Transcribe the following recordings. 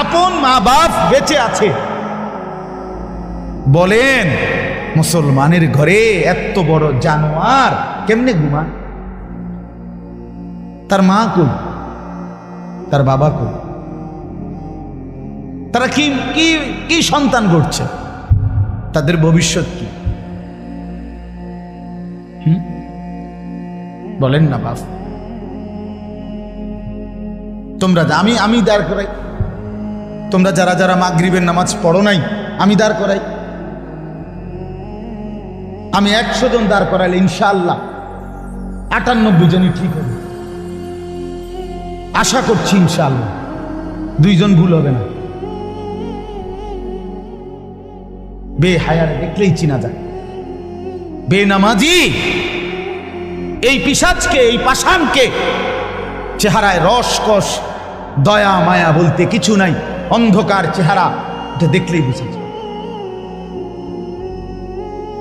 আপন মা বাপ বেঁচে আছে, বলেন মুসলমানের ঘরে এত বড় জানোয়ার কেমনে ঘুমান? তার মা কই, তার বাবা কই? তারা কি কি কি সন্তান করছে? তাদের ভবিষ্যৎ কি? বলেন না বাপ। তোমরা আমি দাঁড় করাই, তোমরা যারা যারা মাগরিবের নামাজ পড়ো নাই আমি দাঁড় করাই। আমি 100 জন দাঁড় করাইলে ইনশাআল্লাহ 98 জনই ঠিক হবে, আশা করছি ইনশাআল্লাহ। 2 জন ভুল হবে না। বেহায়ার দেখলেই চিনা যায়। বেনামাজি এই পিশাচকে, এই পাষাণকে চেহারায় রসকস দয়া মায়া বলতে কিছু নাই, অন্ধকার চেহারা, এটা দেখলেই বুঝা যায়,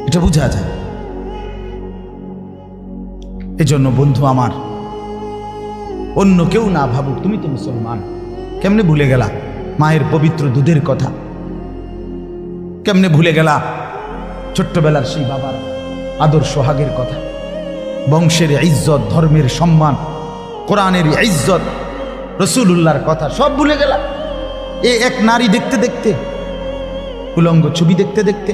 এটা বুঝা যায়। এজন্য বন্ধু আমার, অন্য কেউ না ভাবুক, তুমি তো মুসলমান। কেমনে ভুলে গেলা মায়ের পবিত্র দুধের কথা? কেমনে ভুলে গেলা ছোট্টবেলার সেই বাবার আদর সোহাগের কথা? বংশের ইজ্জত, ধর্মের সম্মান, কোরআনের ইজ্জত, রসুলুল্লাহর কথা সব ভুলে গেলা এক নারী দেখতে দেখতে, উলঙ্গ ছবি দেখতে দেখতে।